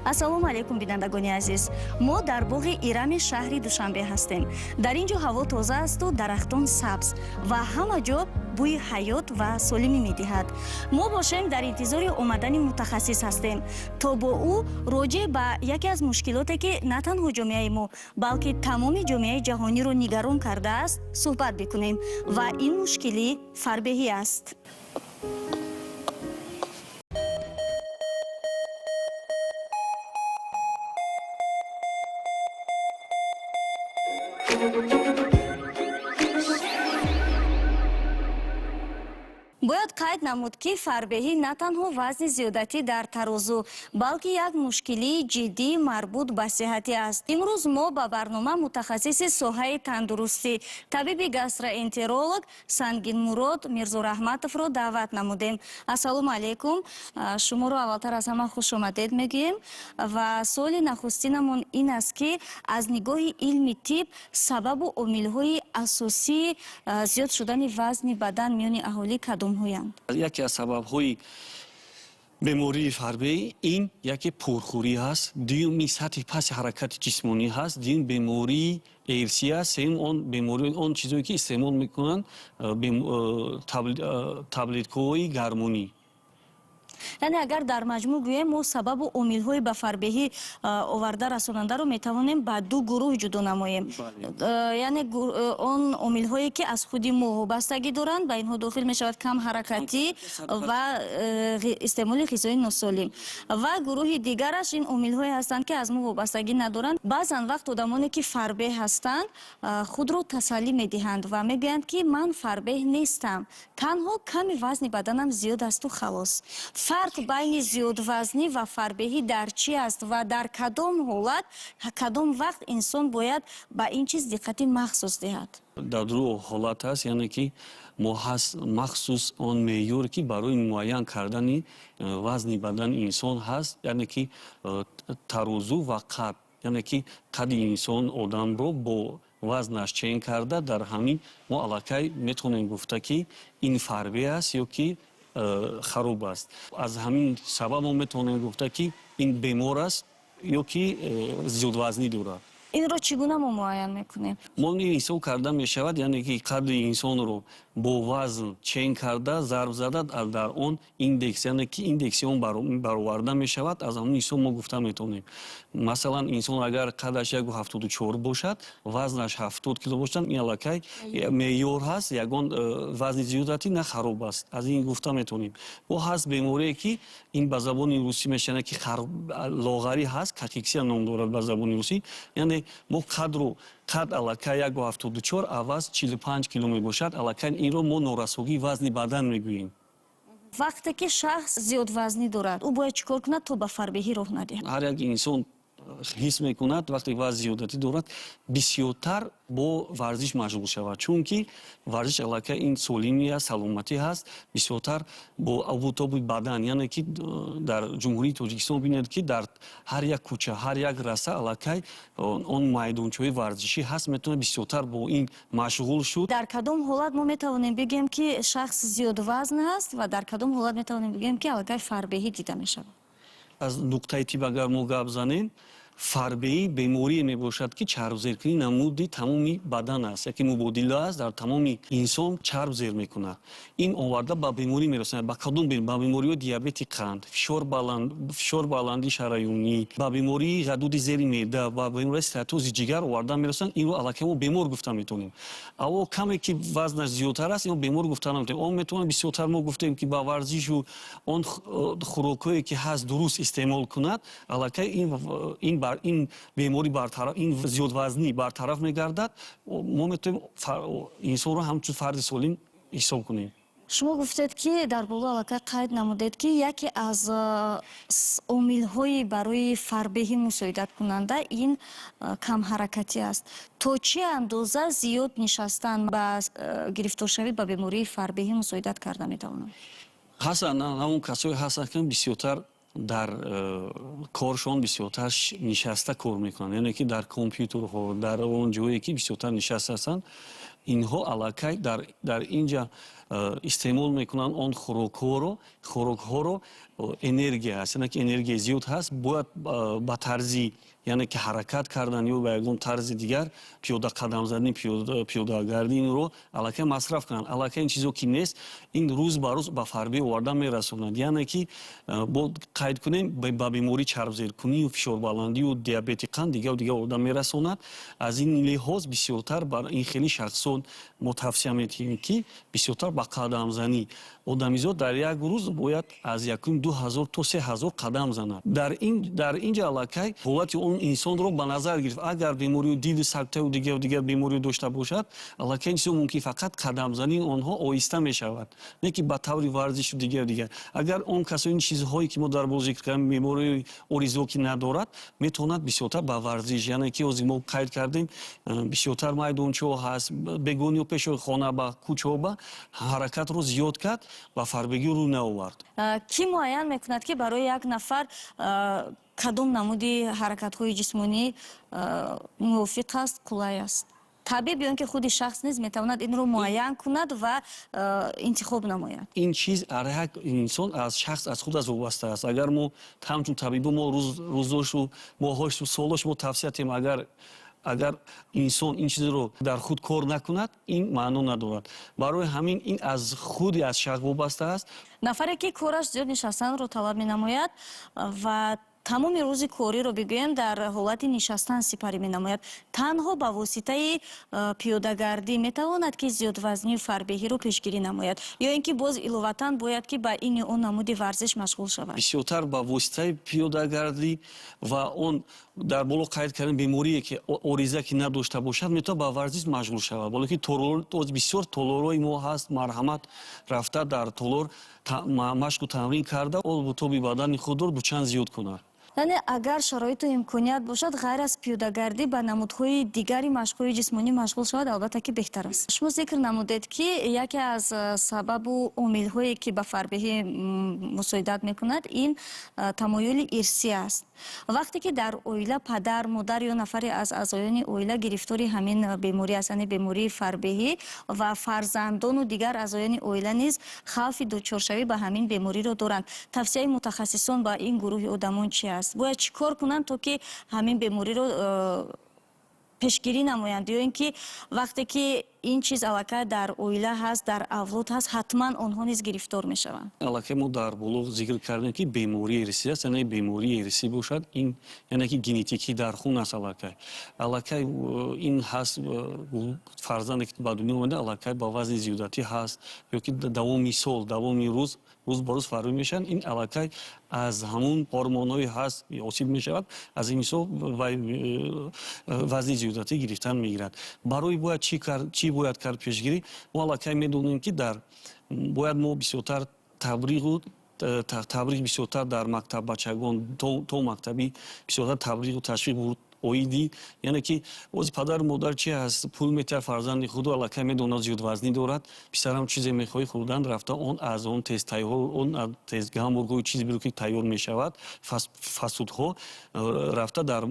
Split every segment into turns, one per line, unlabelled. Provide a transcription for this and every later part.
ассалому алайкум бинандагони азиз. Мо дар боғи Ирами шаҳри Душанбе ҳастем. Дар ин ҷо ҳаво тоза асту дарахтон сабз ва ҳама ҷо бӯи ҳаёт ва солимӣ медиҳад. Мо бошем дар интизори омадани мутахассис ҳастем, то бо ӯ роҷеъ ба яке аз мушкилоте ки на танҳо ҷомеаи мо, балки тамоми ҷомеаи ҷаҳониро нигарон кардааст, суҳбат бикунем ва ин мушкилӣ фарбеҳӣ аст. бояд қайд намуд ки фарбеҳӣ на танҳо вазни зиёдатӣ дар тарозу, балки як мушкилии ҷиддӣ марбут ба сиҳатӣ аст. имрӯз мо ба барнома мутахассиси соҳаи тандурустӣ, табиби гастроэнтеролог Сангинмурод Мирзораҳматовро даъват намудем. Ассалому алайкум. Шуморо аввалтар аз ҳама хушомадед мегӯем ва суоли нахустинамон ин аст ки аз нигоҳи илми тиб сабабу омилҳои асосии зиёд шудани вазни бадан миёни аҳолӣ кадом?
яке аз сабабҳои бемории фарбеӣ ин яке пурхӯрӣ ҳаст, дуюми сатҳи пасти ҳаракати ҷисмонӣ ҳаст, дуюм бемории эрсӣ аст, сеюм он бемории он чизое ки истеъмол мекунанд таблеткаҳои гармонӣ.
яъне агар дар маҷмӯъ гӯем мо сабабу омилҳои ба фарбеҳӣ оварда расонандаро метавонем ба ду гурӯҳ ҷудо намоем. яъне он омилҳое ки аз худи мо вобастагӣ доранд, ба инҳо дохил мешавад кам ҳаракатӣ ва истеъмоли ғизои носолим. ва гурӯҳи дигараш ин омилҳое ҳастанд ки аз мо вобастагӣ надоранд. баъзан вақт одамоне ки фарбеҳ ҳастанд худро тасаллӣ медиҳанд ва мегӯянд ки ман фарбеҳ нестам, танҳо ками вазни баданам зиёд асту халос. фарқ байни зиёдвазнӣ ва фарбеҳӣ дар чи аст ва дар кадом ҳолат, кадом вақт инсон бояд ба ин чиз диққати махсус диҳад?
дар ду ҳолат аст, яъне ки мо ҳаст махсус он меъёре ки барои муайян кардани вазни бадани инсон ҳаст, яъне ки тарозу ва қад, яъне ки қади инсон одамро бо вазнаш чен карда, дар ҳамин мо аллакай метавонем гуфта ки ин фарбеҳ аст ё ки хароб аст. аз ҳамин сабаб мо метавонем гуфта ки ин бемор аст ё ки зиёдвазнӣ дорад.
инро чӣ гуна мо муайян мекунем?
мо ҳисоб карда мешавад, яъне ки қадри инсонро бо вазн чен карда, зарб зада дар он индекс, яъне ки индекси он бароварда мешавад. аз ҳамин ҳисоб мо гуфта метавонем, масалан инсон агар қадаш 1.74 бошад, вазнаш 70 кило бошад, ин аллакай меъёр ҳаст, ягон вазни зиёдатӣ на хароб аст. аз ин гуфта метавонем. мо ҳаст беморие ки ин ба забони русӣ мешавад ки лоғарӣ ҳаст, кахексия ном дорад ба забони русӣ, яъне мо қад аллакай 1.74 аваз 45 кило мебошад, аллакай инро мо норасогии вазни бадан мегӯем.
вақте ки шахс зиёдвазнӣ дорад, ӯ бояд чӣ кор кунад то ба фарбеҳӣ роҳ надиҳад?
ҳар як инсон ҳис мекунад вақте вазн зиёдатӣ дорад, бисёртар бо варзиш машғул шавад, чунки варзиш аллакай ин солимӣ аст, саломатӣ ҳаст. бисёртар бо обутоби бадан, яъне ки дар ҷумҳурии Тоҷикистон бинед ки дар ҳар як кӯча, ҳар як раса аллакай он майдончаҳои варзишӣ ҳаст, метавонад бисёртар бо ин машғул шуд.
дар кадом ҳолат мо метавонем бигӯем ки шахс зиёдвазн аст ва дар кадом ҳолат метавонем бигӯем ки аллакай фарбеҳӣ дида мешавад? аз
нуқтаи тиб агар мо гап занем, фарбеҳӣ беморие мебошад ки чарбзеркунии намуди тамоми бадан аст, яке мубодила аст, дар тамоми инсон чарбзер мекунад. ин оварда ба беморӣ мерасонад. ба кадом ба бемориҳои диабети қанд, фишор баланди шараёнӣ, ба бемории ғадуди зери меъда, ба бемории стеатози ҷигар оварда мерасонад. инро аллакай мо бемор гуфта метавонем. аво каме ки вазнаш зиёдтар аст, инро бемор гуфта наметавонем. он метавонад бисёртар мо гуфтем ки ба варзишу он хӯрокҳое ки ҳаст дуруст истеъмол кунад, аллакай ин беморӣ бартараф, ин зиёдвазнӣ бартараф мегардад. мо метавонем инсонро ҳамчун фарди солим ҳисоб кунем.
шумо гуфтед ки дар боло аллакай қайд намудед ки яке аз омилҳои барои фарбеҳӣ мусоидат кунанда ин камҳаракатӣ аст. то чӣ андоза зиёд нишастан ба гирифторшавӣ ба бемории фарбеҳӣ мусоидат карда метавонад?
ҳастанд ҳамон касое ҳастанд ки бисёртар дар коршон бисёртар нишаста кор мекунанд, яъне ки дар компютерҳо, дар он ҷое ки бисёртар нишаста ҳастанд, اینها аллакай дар инҷа истеъмол мекунанд он хӯрокҳоро энергия ҳаст яъне ки энергия зиёд ҳаст бояд ба тарзи яъне ки ҳаракат кардан ё ба ягон тарзи дигар пиёдақадамзанӣ пиёдагардӣ инро аллакай масраф кунанд. Аллакай ин чизо ки нест ин рӯз ба рӯз ба фарбеҳӣ оварда мерасонад. Яъне ки бо қайд кунем ба бемории чарбзеркунию фишорбаландию диабети қанд дигар оварда мерасонад. Аз ин лиҳоз бисёртар бар ин хели шахсон мо тавсия метиҳем ки бисёртар ба қадамзанӣ одамизод дар як рӯз бояд аз 1,000-2,000 то 3,000 қадам занад. Дар инҷа аллакай ҳолати он инсонро ба назар гирифт. Агар беморию диди сактаю дигар бемориё дошта бошад, аллакай ин чизо мумкин фақат қадамзании онҳо оҳиста мешавад, не ки ба таври варзишу дигар. Агар он касо ин чизҳое ки мо дар бо зикр кардем бемории оризоки надорад, метавонад бисёртар ба варзиш, яъне ки ҳозир мо қайд кардем бисёртар майдончаҳо ҳаст, бегониҳо пешо хона ба кӯчаҳо ба ҳаракатро зиёд кард, ба фарбегӣ рӯй наовард.
ки муайян мекунад ки барои як нафар кадом намуди ҳаракатҳои ҷисмонӣ мувофиқ аст, қулай аст? табиб ё ин ки худи шахс низ метавонад инро муайян кунад ва интихоб намояд? Ин
чиз ар як инсон аз шахс аз худаш вобаста аст. Агар мо ҳамчун табибо мо рӯзошу моҳошу солош мо тавсия тем, агар инсон ин чизро дар худ кор накунад, ин маъно надорад. Барои ҳамин ин аз худи аз шахс вобаста аст.
Нафаре ки кораш зиёд нишастанро талаб менамояд ва тамоми рӯзи кориро бигӯем дар ҳолати нишастан сипарӣ менамояд, танҳо ба воситаи пиёдагардӣ метавонад ки зиёдвазнию фарбеҳиро пешгирӣ намояд ё ин ки боз иловатан бояд ки ба ин ё он намуди варзиш машғул шавад? Бисёртар
ба воситаи пиёдагардӣ ва он дар боло қайд кардем беморие ки ориза ки надошта бошад метавонад ба варзиш машғул шавад. Боло ки бисёр толорҳои мо ҳаст, марҳамат рафта дар толор машқу тамрин карда отоби бадани худро дучанд зиёд кунад.
яъне агар шароиту имконият бошад ғайр аз пиёдагардӣ ба намудҳои дигари машқҳои ҷисмонӣ машғул шавад, албатта ки беҳтар аст. Шумо зикр намудед ки яке аз сабабу омилҳое ки ба фарбеҳӣ мусоидат мекунад ин тамоюли ирсӣ аст. Вақте ки дар оила падар, модар ё нафаре аз аъзоёни оила гирифтори ҳамин беморӣ аст, яъне бемории фарбеҳӣ ва фарзандону дигар аъзоёни оила низ хавфи дучоршавӣ ба ҳамин бемориро доранд, тавсияи мутахассисон ба ин гурӯҳи одамон чи аст? Бояд чӣ кор кунанд то ки ҳамин бемориро пешгирӣ намоянд ё ин ки вақте ки ин чиз аллакай дар оила ҳаст, дар авлод ҳаст, ҳатман онҳо низ гирифтор мешаванд?
Аллакай мо дар боло зикр кардем ки бемории ирсӣ аст, яъне бемории ирсӣ бошад, ин яъне ки генетикӣ дар хун аст. Аллакай ин ҳаст фарзанде ки ба дунё омада аллакай ба вазни зиёдатӣ ҳаст ё ки давоми сол, давоми рӯз ба рӯз фарбеҳ мешаванд, ин аллакай аз ҳамун ҳормонҳои ҳаст осиб мешавад, аз ин мисол вазни зиёдатӣ гирифтан мегирад. Барои бояд чӣ бояд кард пешгирӣ? Мо аллакай медонем ки бояд мо бисёртар табриғ бисёртар дар мактаббачагон то мактаби бисёртар табриғу ташвиқ бурд оиди, яъне ки ози падару модар чи ҳаст, пул метиҳад фарзанди худро, аллакай медонад зиёдвазнӣ дорад, писарам чизе мехоҳӣ хӯрдан рафта он аз он тез гамбургҳои чизе биро ки тайёр мешавад, фастфудҳо рафта дар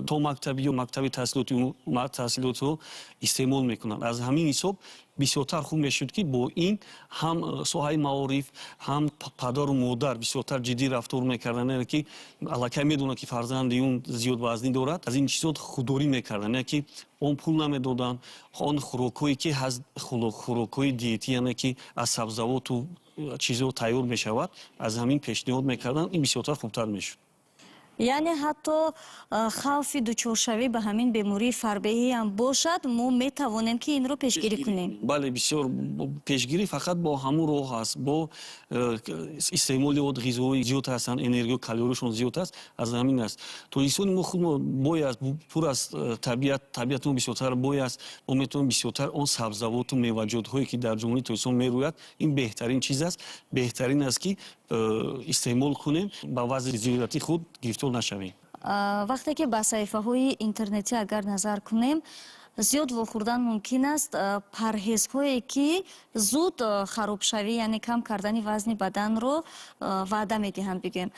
то мактаби ё мактаби таҳсилотҳо истеъмол мекунанд. Аз ҳамин ҳисоб бисёртар хуб мешуд ки бо ин ҳам соҳаи маориф, ҳам падару модар бисёртар ҷиддӣ рафтор мекардан, яъне ки аллакай медонад ки фарзанди он зиёдвазнӣ дорад, аз ин чизот худдорӣ мекардан, яъне ки он пул намедоданд, он хӯрокҳое ки ҳаст хӯрокҳои диетӣ, яъне ки аз сабзавоту чизо тайёр мешавад, аз ҳамин пешниҳод мекардан, ин бисёртар хубтар мешуд.
яъне ҳатто хавфи дучоршавӣ ба ҳамин бемории фарбеҳӣ ҳам бошад, мо метавонем ки инро пешгирӣ кунем?
Бале, бисёр пешгирӣ фақат бо ҳамун роҳ аст, бо истеъмоли ғизои зиёд ҳастанд, энергию калоришон зиёд аст, аз ҳамин аст. То инсони мо худ бояд пур аз табиати мо бисёртар бояст, мо метавонем бисёртар он сабзавоту меваҷотҳое ки дар ҷумлаи то инсон мерӯяд, ин беҳтарин чиз аст, беҳтарин аст ки истеъмол кунем, ба вазни зиёдати худ гирифтор нашавем.
Вақте ки ба саҳифаҳои интернетӣ агар назар кунем, зиёд вохӯрдан мумкин аст. Парҳезҳое ки зуд харобшавӣ, яъне кам кардани вазни баданро ваъда медиҳанд. Бигӯем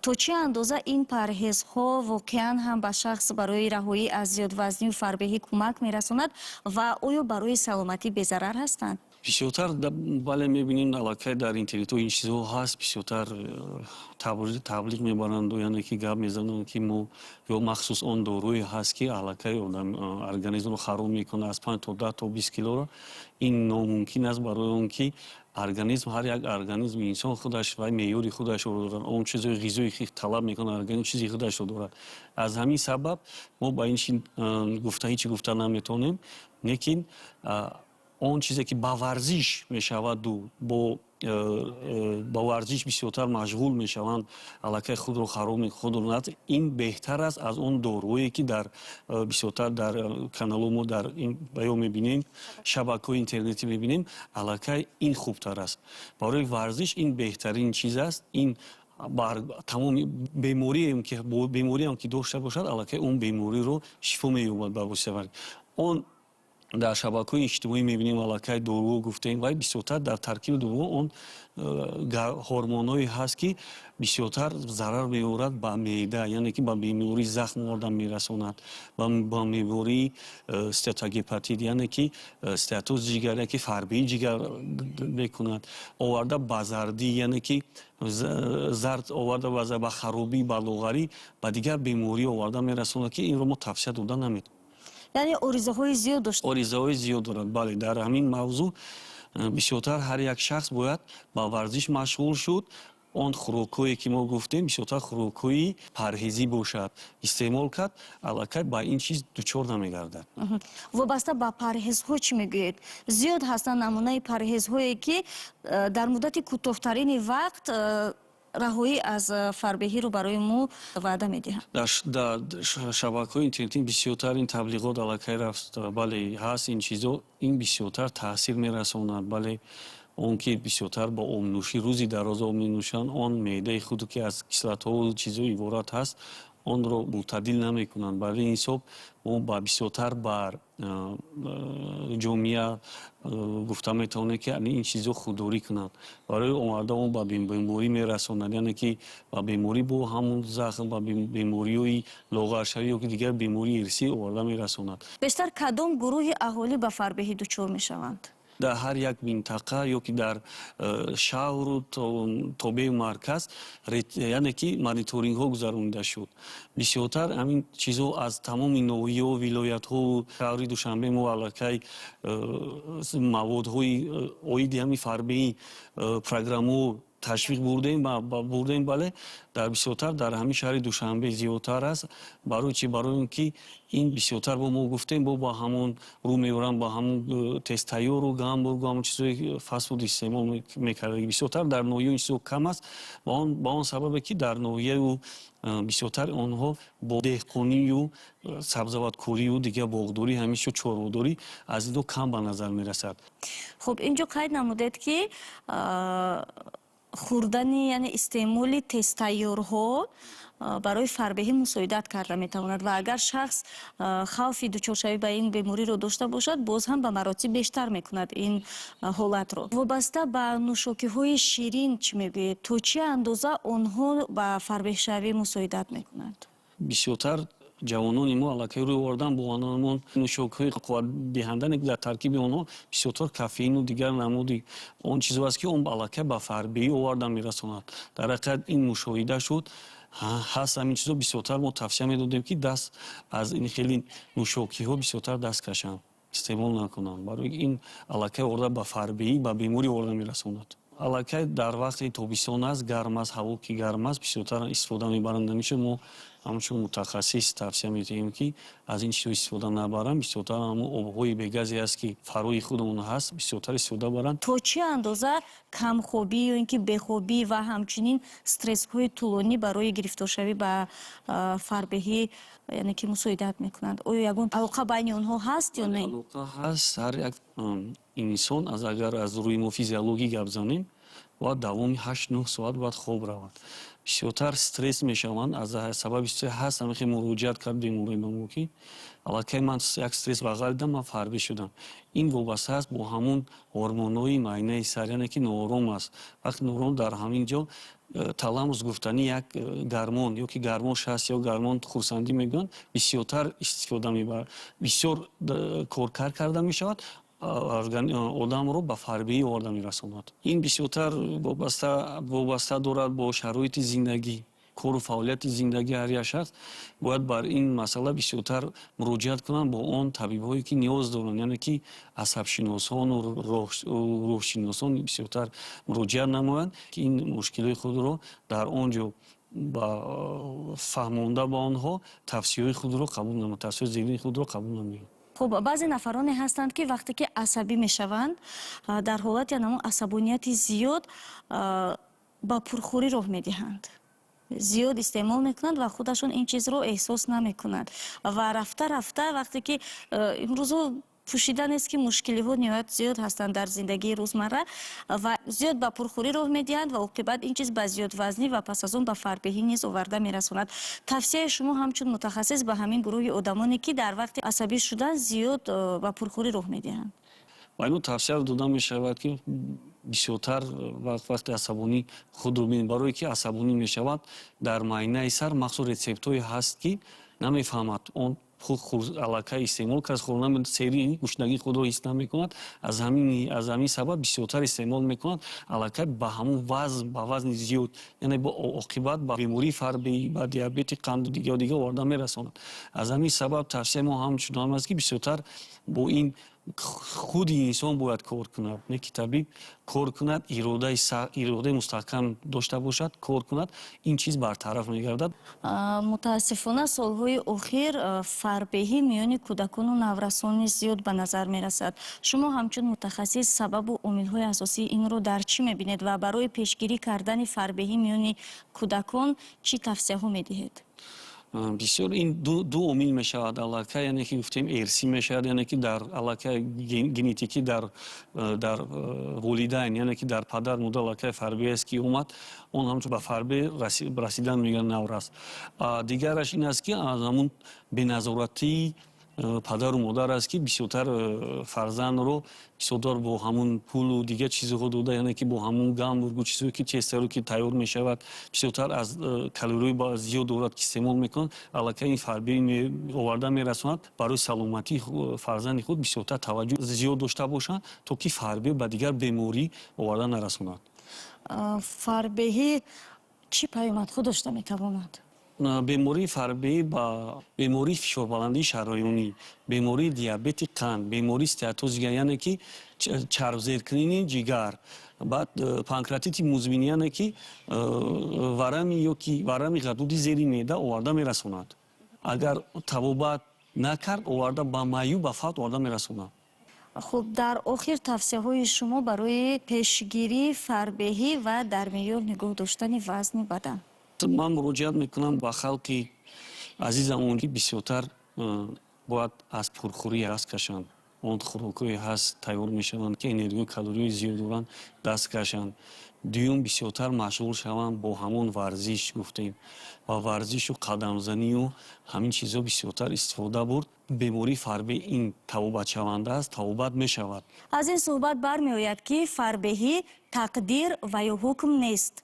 то чӣ андоза ин парҳезҳо воқеан ҳам ба шахс барои раҳоӣ аз зиёдвазнию фарбеҳӣ кӯмак мерасонад ва оё барои саломатӣ безарар ҳастанд?
бисёртар бале мебинем аллакай дар интернетҳо ин чизҳо ҳаст, бисёртар таблиғ мебаранд, яъне ки гап мезананд ки мо ё махсус он дорӯе ҳаст ки аллакай одам организмро хароб мекунад аз 5 то 10 то 20 килоро. Ин номумкин аст, барои он ки организм, ҳар як организми инсон худаш вай меъёри худашро дорад, он чизои ғизои ки талаб мекунад организм чизи худашро дорад. Аз ҳамин сабаб мо ба ин чи гуфта ҳичи гуфта наметавонем, лекин он чизе ки ба варзиш мешаваду ба варзиш бисёртар машғул мешаванд, аллакай худро хароб мекунад, ин беҳтар аст аз он дорӯе ки дар бисёртар дар каналҳо мо дар баё мебинем, шабакаҳои интернетӣ мебинем, аллакай ин хубтар аст. Барои варзиш ин беҳтарин чиз аст. Ин тамоми бемориам ки дошта бошад, аллакай он бемориро шифо меёбад ба воситаи он. Дар шабакаҳои иҷтимоӣ мебинем аллакай дорӯ гуфтаем, вай бисёртар дар таркиби дорӯ он ҳормоное ҳаст ки бисёртар зарар меорад ба меъда, яъне ки ба бемории захм одам мерасонад, ба бемории стеатогепатит, яъне ки стеатоз ҷигар, яке фарбеи ҷигар мекунад, оварда ба зардӣ, яъне ки зард оварда ба харобӣ, ба лоғарӣ, ба дигар беморӣ оварда мерасонад ки инро мо тавсия дода наметавонем.
яъне оризаҳои зиёд дошт.
оризаҳои зиёд дорад. Бале, дар ҳамин мавзӯъ бисёртар ҳар як шахс бояд ба варзиш машғул шуд. Он хӯрокҳое ки мо гуфтем бисёртар хӯрокҳои парҳезӣ бошад, истеъмол кард, аллакай ба ин чиз дучор намегардад.
вобаста ба парҳезҳо чӣ мегӯед? Зиёд ҳастанд намунаи парҳезҳое ки дар муддати кӯтоҳтарини вақт раҳоӣ аз фарбеҳиро барои мо ваъда медиҳанд.
Дар шабакаҳои интернетӣ бисёртар ин таблиғот аллакай рафт. Бале, ҳаст ин чизо, ин бисёртар таъсир мерасонад. Бале, он ки бисёртар ба обнӯшӣ рӯзи дароз об менӯшанд, он меъдаи худ ки аз кислотҳо чизо иборат ҳаст, онро мӯътадил намекунанд. Барои ин ҳисоб мо ба бисёртар бар ҷомеа гуфта метавонем ки ин чизо худдорӣ кунанд. Барои омада он ба беморӣ мерасонад, яъне ки ба беморӣ бо ҳамон захм, ба бемориҳои лоғаршавӣ ё ки дигар бемории ирсӣ оварда мерасонад.
бештар кадом гурӯҳи аҳолӣ ба фарбеҳӣ дучор мешаванд?
Дар ҳар як минтақа ё ки дар шаҳру тобеи марказ, яъне ки мониторингҳо гузаронида шуд. Бисёртар ҳамин чизҳо аз тамоми ноҳияҳо, вилоятҳо, шаҳри Душанбе мо аллакай маводҳои оиди ҳамин фарбеӣ программаҳо ташвиқ бурдем, бале, дар бисёртар дар ҳамин шаҳри Душанбе зиёдтар аст. Барои чӣ? Барои он ки ин бисёртар мо гуфтем, ба ҳамон рӯ меоранд, ба ҳамон тестайёру гамбургу ҳамон чизои фастфуд истеъмол мекарданд. Бисёртар дар ноҳияҳо ин чизо кам аст. Ба он сабабе ки дар ноҳияу бисёртар онҳо бо деҳқонию сабзаваткорию дигар боғдорӣ, ҳамин чорводорӣ аз инҳо кам ба назар мерасад.
хуб, инҷо қайд намудед ки хӯрдани, яъне истеъмоли тестайёрҳо барои фарбеҳӣ мусоидат карда метавонад ва агар шахс хавфи дучоршавӣ ба ин бемориро дошта бошад, боз ҳам ба маротиб бештар мекунад ин ҳолатро. вобаста ба нӯшокиҳои ширин чӣ мегӯед? То чӣ андоза онҳо ба фарбеҳшавӣ мусоидат мекунанд? бисёртар
ҷавонони мо аллакай рӯй овардан бо анҳамон нӯшокиҳои қувватдиҳандане ки дар таркиби онҳо бисёртар кофеину дигар намуди он чизо аст ки он аллакай ба фарбеҳӣ оварда мерасонад. Дар ҳақиқат ин мушоҳида шуд. ҳаст ҳамин чизо бисёртар мо тавсия медодем ки даст аз ин хели нӯшокиҳо бисёртар даст кашанд, истеъмол накунанд. Барои ин аллакай оварда ба фарбеҳӣ, ба беморӣ оварда мерасонад. аллакай дар вақти тобистон аст, гарм аст, ҳаво ки гарм аст, бисёртар истифода мебаранд. Ҳамеша мо ҳамчун мутахассис тавсия медиҳем ки аз ин чизо истифода набаранд. бисёртар ҳамон обҳои бегазе аст ки фарои худмон ҳаст, бисёртар истифода баранд. То чӣ андоза камхобӣ ё ин ки бехобӣ ва ҳамчунин стрессҳои тӯлонӣ барои гирифторшавӣ ба фарбеҳӣ яъне ки мусоидат мекунанд? оё ягон алоқа байни онҳо ҳаст ё не? Алоқа ҳаст. Ҳар як инсон агар аз рӯи мо физиологӣ гап занем, бояд давоми 8-9 соат бояд хоб равад. бисёртар стресс мешаванд. аз сабаби стресс ҳаст ҳамихе муроҷиат кард бемории мамо ки аллакай ман як стресс бағал дидам, ман фарбе шудам. ин вобаста аст бо ҳамун ҳормонҳои майнаи сар, яъне ки ноором аст. вақти ноором дар ҳамин ҷо таламус гуфтани як гармон ё ки гармош ҳаст ё гармон хурсандӣ мегӯянд, бисёртар истифода мебарад, бисёр коркар карда мешавад, одамро ба фарбеӣ оварда мерасонад. ин бисёртар вобаста дорад бо шароити зиндагӣ, кору фаъолияти зиндагии ҳар як шахс. бояд бар ин масъала бисёртар муроҷиат кунанд бо он табибҳое ки ниёз доранд, яъне ки асабшиносону рӯҳшиносон бисёртар муроҷиат намоянд ки ин мушкилои худро дар он ҷо ба фаҳмонда ба онҳо тавсияҳои худро қабул намоянд, тавсияҳои зеҳнии худро қабул намоянд.
хуб баъзе нафароне ҳастанд ки вақте ки асабӣ мешаванд, дар ҳолати янамон асабонияти зиёд ба пурхӯрӣ роҳ медиҳанд, зиёд истеъмол мекунанд ва худашон ин чизро эҳсос намекунанд ва рафта рафта вақте ки имрӯзо пӯшида нест ки мушкилиҳо ниҳоят зиёд ҳастанд дар зиндагии рӯзмарра ва зиёд ба пурхӯрӣ роҳ медиҳанд ва оқибат ин чиз ба зиёдвазнӣ ва пас аз он ба фарбеҳӣ низ оварда мерасонад. тавсияи шумо ҳамчун мутахассис ба ҳамин гурӯҳи одамоне ки дар вақти асабӣ шудан зиёд ба пурхӯрӣ роҳ медиҳанд?
байну тавсия дода мешавад ки бисёртар вақти асабонӣ худро бинед, барое ки асабонӣ мешавад дар майнаи сар махсус рецептҳое ҳаст ки намефаҳмад он аллакай истеъмол кард, сери гушнагии худро ҳис намекунад. аз ҳамин сабаб бисёртар истеъмол мекунад, аллакай ба ҳамун вазн, ба вазни зиёд, яъне бо оқибат ба бемории фарбеӣ, ба диабети қанду дига оварда мерасонад. аз ҳамин сабаб тавсияи мо ҳамчунон аст ки бисёртар бо ин худи инсон бояд кор кунад, не ки табиб кор кунад, иродаи мустаҳкам дошта бошад, кор кунад, ин чиз бартараф мегардад.
мутаассифона солҳои охир фарбеҳӣ миёни кӯдакону наврасони зиёд ба назар мерасад. шумо ҳамчун мутахассис сабабу омилҳои асосии инро дар чӣ мебинед ва барои пешгирӣ кардани фарбеҳӣ миёни кӯдакон чӣ тавсияҳо медиҳед?
бисёр ин ду омил мешавад аллакай, яъне ки гуфтем эрсӣ мешавад, яъне ки дар аллакай генетикӣ дар волидайн, яъне ки дар падар модар аллакай фарбеҳист ки омад, он ҳамчун ба фарбеҳ расидан мегӯянд наврас. дигараш ин аст ки аз ҳамун беназоратии падару модар аст ки бисёртар фарзандро бисёртар бо ҳамун пулу дигар чизҳо дода, яъне ки бо ҳамун гамбургу чизҳое ки честеро ки тайёр мешавад, бисёртар аз калории зиёд дорад ки истеъмол мекунад, аллакай ин фарбеҳӣ оварда мерасонад. барои саломатии фарзанди худ бисёртар таваҷҷӯҳ зиёд дошта бошанд, то ки фарбеҳ ба дигар беморӣ оварда нарасонад.
фарбеҳӣ чӣ паёмадҳо дошта метавонад?
бемории фарбеҳӣ ба бемории фишорбаландии шароёнӣ, бемории диабети қанд, бемории стеатозия, яъне ки чарбзеркунини ҷигар, баъд панкреатити музмин, яъне ки варами ё ки варами ғадуди зери меъда оварда мерасонад. агар табобат накард, оварда ба маю ба фавт оварда мерасонад.
хуб дар охир тавсияҳои шумо барои пешгирии фарбеҳӣ ва дар меъёр нигоҳ доштани вазни бадан?
ман муроҷиат мекунам ба халқи азизамон ки бисёртар бояд аз пурхӯрӣ даст кашанд. он хӯрокҳое ҳаст тайёр мешаванд ки энергияи калории зиёд доранд, даст кашанд. дуюм бисёртар машғул шаванд бо ҳамон варзиш гуфтем, ба варзишу қадамзанию ҳамин чизҳо бисёртар истифода бурд. бемории фарбеҳ ин табобатшаванда аст, табобат мешавад.
аз ин суҳбат бармеояд ки фарбеҳӣ тақдир ва ё ҳукм нест.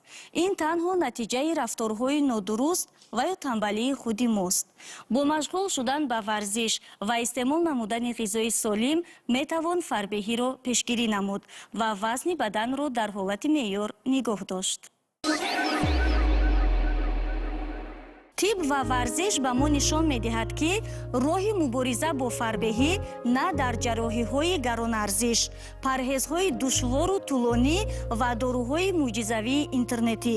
ин танҳо натиҷаи рафторҳои нодуруст ва ё танбалии худи мост. бо машғул шудан ба варзиш ва истеъмол намудани ғизои солим метавон фарбеҳиро пешгирӣ намуд ва вазни баданро дар ҳолати меъёр нигоҳ дошт. тиб ва варзиш ба мо нишон медиҳад ки роҳи мубориза бо фарбеҳӣ на дар ҷарроҳиҳои гаронарзиш, парҳезҳои душвору тӯлонӣ ва доруҳои мӯъҷизавии интернетӣ,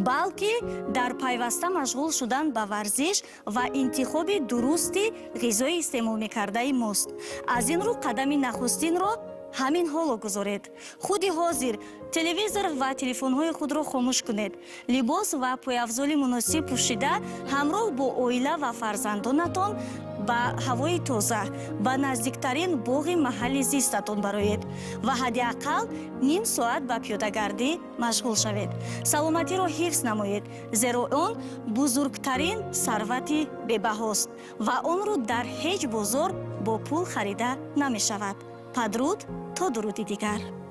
балки дар пайваста машғул шудан ба варзиш ва интихоби дурусти ғизои истеъмолмекардаи мост. аз ин рӯ қадами нахустинро ҳамин ҳоло гузоред. худи ҳозир телевизор ва телефонҳои худро хомӯш кунед. либос ва пойафзоли муносиб пӯшида ҳамроҳ бо оила ва фарзандонатон ба ҳавои тоза, ба наздиктарин боғи маҳалли зистатон бароед ва ҳадиаққал ним соат ба пиёдагардӣ машғул шавед. Саломатиро ҳифз намоед, зеро он бузургтарин сарвати бебаҳост ва онро дар ҳеҷ бозор бо пул харида намешавад. Падруд то дуруди дигар.